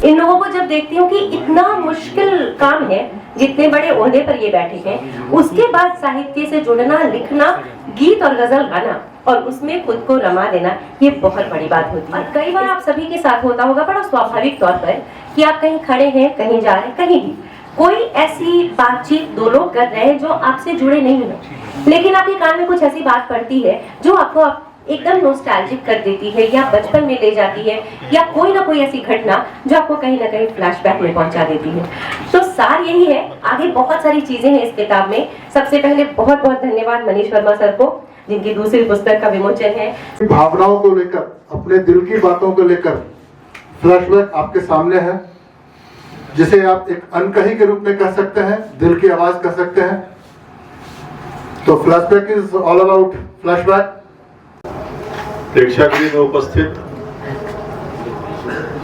इन लोगों को जब देखती हूँ कि इतना मुश्किल काम है, जितने बड़े ओहदे पर ये बैठे हैं, उसके बाद साहित्य से जुड़ना, लिखना, गीत और गजल गाना और उसमें खुद को रमा देना, ये बहुत बड़ी बात होती है। और कई बार आप सभी के साथ होता होगा बड़ा स्वाभाविक तौर पर कि आप कहीं खड़े हैं, कहीं जा रहे हैं, कहीं भी कोई ऐसी बातचीत दो लोग कर रहे हैं जो आपसे जुड़े नहीं है, लेकिन आपके कान में कुछ ऐसी बात पड़ती है जो आपको एकदम नॉस्टैल्जिक कर देती है या बचपन में ले जाती है, या कोई ना कोई ऐसी घटना जो आपको कहीं ना कहीं फ्लैशबैक में पहुंचा देती है। तो सार यही है, आगे बहुत सारी चीजें हैं इस किताब में। सबसे पहले बहुत बहुत धन्यवाद मनीष वर्मा सर को, जिनकी दूसरी पुस्तक का विमोचन है। भावनाओं को लेकर, अपने दिल की बातों को लेकर फ्लैशबैक आपके सामने है, जिसे आप एक अनकही के रूप में कह सकते हैं, दिल की आवाज कह सकते हैं। तो flashback is all about flashback. प्रेक्षागृह में उपस्थित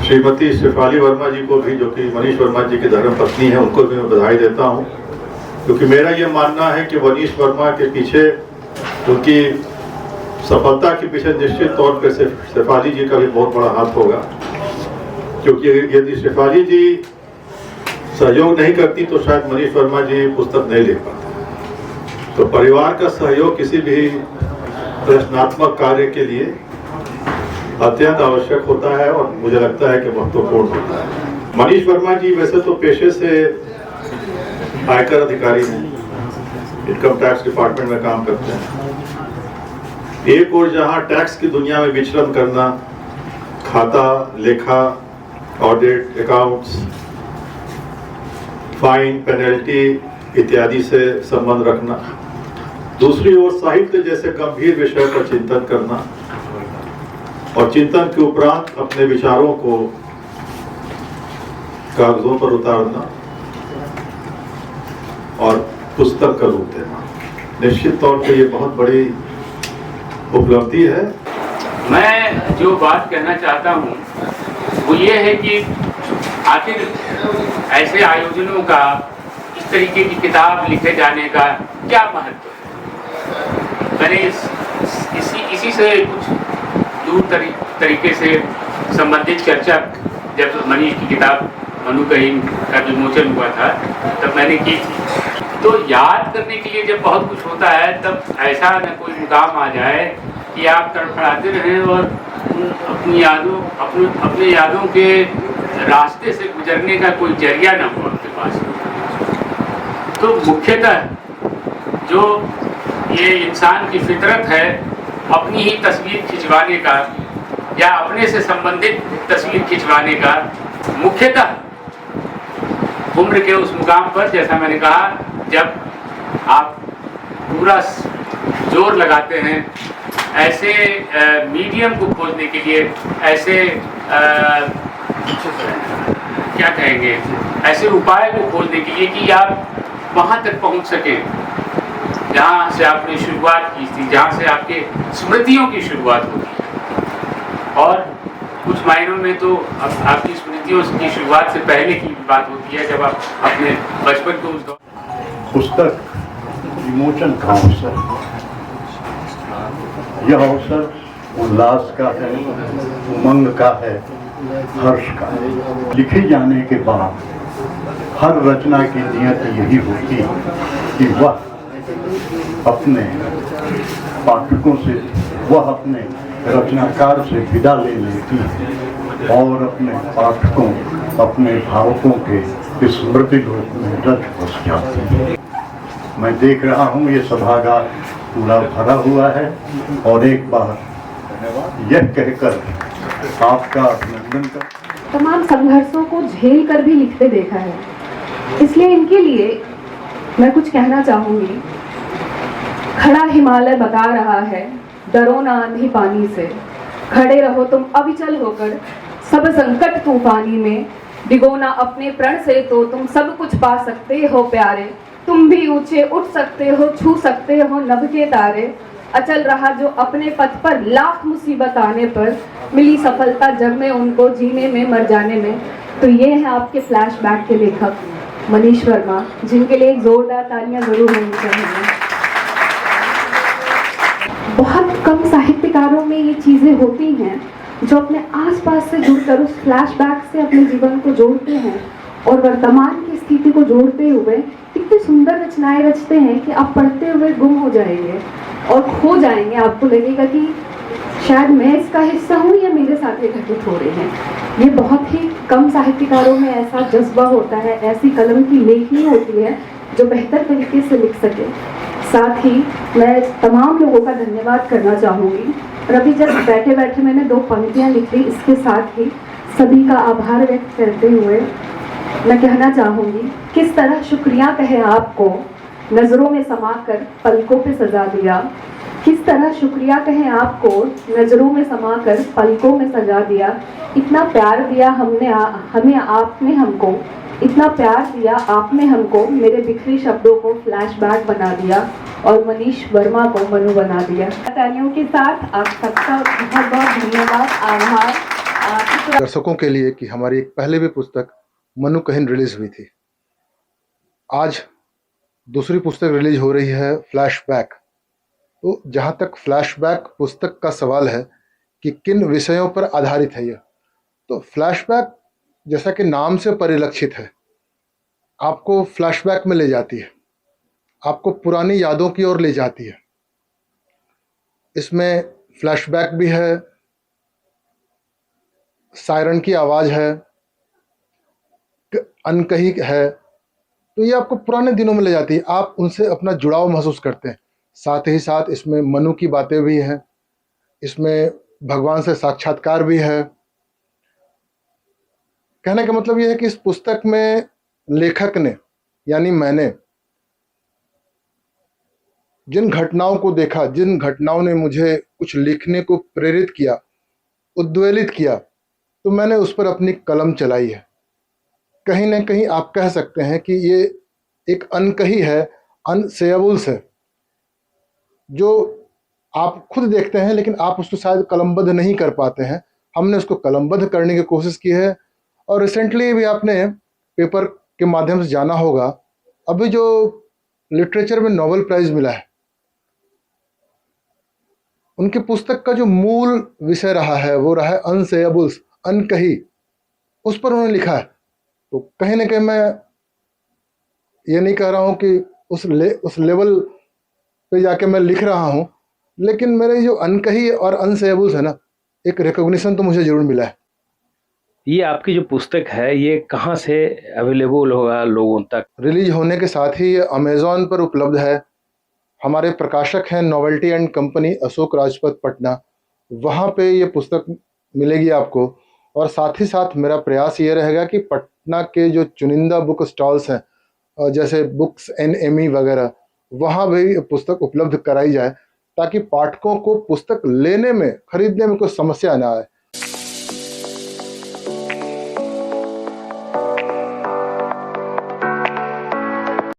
श्रीमती शेफाली वर्मा जी को भी, जो कि मनीष वर्मा जी की धर्म पत्नी है, उनको भी मैं बधाई देता हूं, क्योंकि मेरा ये मानना है कि मनीष वर्मा के पीछे, उनकी सफलता के पीछे निश्चित तौर पर शेफाली जी का भी बहुत बड़ा हाथ होगा, क्योंकि यदि शेफाली जी सहयोग नहीं करती तो शायद मनीष वर्मा जी पुस्तक नहीं लिख पाते। तो परिवार का सहयोग किसी भी रचनात्मक कार्य के लिए अत्यंत आवश्यक होता है और मुझे लगता है कि महत्वपूर्ण होता है। मनीष वर्मा जी वैसे तो पेशे से आयकर अधिकारी हैं, इनकम टैक्स डिपार्टमेंट में काम करते हैं। एक और जहां टैक्स की दुनिया में विचरण करना, खाता, लेखा, ऑडिट, अकाउंट्स, फाइन, पेनल्टी इत्यादि से संबंध रखना, दूसरी ओर साहित्य जैसे गंभीर विषय पर चिंतन करना और चिंतन के उपरांत अपने विचारों को कागजों पर उतारना और पुस्तक का रूप देना, निश्चित तौर पर यह बहुत बड़ी उपलब्धि है। मैं जो बात कहना चाहता हूँ वो ये है कि आखिर ऐसे आयोजनों का, इस तरीके की किताब लिखे जाने का क्या महत्व है। मैंने इसी से कुछ दूर तरीके से संबंधित चर्चा जब मनीष की किताब मनु कहीम का विमोचन हुआ था तब मैंने की थी। तो याद करने के लिए जब बहुत कुछ होता है तब ऐसा न कोई मुकाम आ जाए कि आप तड़फड़ाते रहें और अपनी यादों के रास्ते से गुजरने का कोई जरिया ना हो आपके पास। तो मुख्यतः जो ये इंसान की फितरत है अपनी ही तस्वीर खिंचवाने का या अपने से संबंधित तस्वीर खिंचवाने का, मुख्यतः उम्र के उस मुकाम पर, जैसा मैंने कहा, जब आप पूरा जोर लगाते हैं ऐसे मीडियम को खोजने के लिए, ऐसे क्या कहेंगे, ऐसे उपाय को खोजने के लिए कि आप वहाँ तक पहुँच सकें जहाँ से आपने शुरुआत की थी, जहाँ से आपके स्मृतियों की शुरुआत होती। और कुछ मायनों में तो आपकी स्मृतियों की शुरुआत से पहले की बात होती है, जब आप अपने बचपन को उस पुस्तक विमोचन का अवसर, यह अवसर उल्लास का है, उमंग का है, हर्ष का है। लिखे जाने के बाद हर रचना की नियत यही होती है कि वह अपने पाठकों से, वह अपने रचनाकार से विदा ले लेती है और अपने पाठकों, अपने भावकों के स्मृति लोक में रच बस जाती है। मैं देख रहा हूँ ये सभागार पूरा भरा हुआ है और एक बार यह कहकर आपका अभिनंदन कर। तमाम संघर्षों को झेल कर भी लिखते देखा है, इसलिए इनके लिए मैं कुछ कहना चाहूंगी। खड़ा हिमालय बता रहा है, डरो ना आंधी पानी से, खड़े रहो तुम अविचल होकर सब संकट तूफानी में, डिगो ना अपने प्रण से तो तुम सब कुछ पा सकते हो प्यारे, तुम भी ऊंचे उठ सकते हो, छू सकते हो नभ के तारे। अचल रहा जो अपने पथ पर, लाख मुसीबत आने पर मिली सफलता जग में उनको, जीने में मर जाने में। तो ये है आपके फ्लैशबैक के लेखक मनीष वर्मा, जिनके लिए एक जोरदार तालियां जरूर होनी चाहिए। बहुत कम साहित्यकारों में ये चीजें होती हैं जो अपने आसपास से जुड़कर उस फ्लैशबैक से अपने जीवन को जोड़ते हैं और वर्तमान की स्थिति को जोड़ते हुए इतनी सुंदर रचनाएं रचते हैं कि आप पढ़ते हुए गुम हो जाएंगे और खो जाएंगे। आपको लगेगा कि शायद मैं इसका हिस्सा हूँ या मेरे साथ ये घटित हो रहे हैं। ये बहुत ही कम साहित्यकारों में ऐसा जज्बा होता है, ऐसी कलम की लेखनी होती है जो बेहतर तरीके से लिख सके। साथ ही मैं तमाम लोगों का धन्यवाद करना चाहूँगी। और अभी जब बैठे बैठे मैंने 2 पंक्तियाँ लिखी, इसके साथ ही सभी का आभार व्यक्त करते हुए मैं कहना चाहूँगी, किस तरह शुक्रिया कहे आपको नज़रों में समाकर पलकों पे सजा दिया, किस तरह शुक्रिया कहें आपको नज़रों में समाकर पलकों में सजा दिया। इतना प्यार दिया हमें आपने हमको, इतना प्यार दिया आपने हमको, मेरे बिखरी शब्दों को फ्लैशबैक बना दिया और मनीष वर्मा को मनु बना दिया। तालियों के साथ आप सबका बहुत बहुत धन्यवाद, आभार। दर्शकों के लिए कि हमारी एक पहले भी पुस्तक मनु कहिन रिलीज हुई थी, आज दूसरी पुस्तक रिलीज हो रही है फ्लैशबैक। तो जहाँ तक फ्लैशबैक पुस्तक का सवाल है कि किन विषयों पर आधारित है यह, तो फ्लैशबैक जैसा कि नाम से परिलक्षित है, आपको फ्लैशबैक में ले जाती है, आपको पुरानी यादों की ओर ले जाती है। इसमें फ्लैशबैक भी है, सायरन की आवाज़ है, अनकही है, तो ये आपको पुराने दिनों में ले जाती है, आप उनसे अपना जुड़ाव महसूस करते हैं। साथ ही साथ इसमें मनु की बातें भी हैं, इसमें भगवान से साक्षात्कार भी है। कहने का मतलब यह है कि इस पुस्तक में लेखक ने यानी मैंने जिन घटनाओं को देखा, जिन घटनाओं ने मुझे कुछ लिखने को प्रेरित किया, उद्वेलित किया, तो मैंने उस पर अपनी कलम चलाई है। कहीं ना कहीं आप कह सकते हैं कि ये एक अनकही है, अनसेएबल्स है, जो आप खुद देखते हैं लेकिन आप उसको शायद कलमबद्ध नहीं कर पाते हैं। हमने उसको कलमबद्ध करने की कोशिश की है। और रिसेंटली भी आपने पेपर के माध्यम से जाना होगा, अभी जो लिटरेचर में नोबेल प्राइज मिला है, उनकी पुस्तक का जो मूल विषय रहा है वो रहा है अनसेएबल्स, अनकही, उस पर उन्होंने लिखा है। तो कहीं ना कहीं मैं ये नहीं कह रहा हूँ कि उस लेवल पे जाके मैं लिख रहा हूँ, लेकिन मेरे जो अनकही और अनसेएबल्स है ना, एक रिकॉग्निशन तो मुझे जरूर मिला है। ये आपकी जो पुस्तक है ये कहाँ से अवेलेबल होगा लोगों तक? रिलीज होने के साथ ही ये अमेज़ॉन पर उपलब्ध है। हमारे प्रकाशक हैं novelty and company, Ashok Rajpath, Patna, वहाँ पे ये पुस्तक मिलेगी आपको। और साथ ही साथ मेरा प्रयास ये रहेगा कि पटना के जो चुनिंदा बुक स्टॉल्स हैं, जैसे बुक्स NME वगैरह, वहाँ भी पुस्तक उपलब्ध कराई जाए, ताकि पाठकों को पुस्तक लेने में, खरीदने में कोई समस्या ना आए।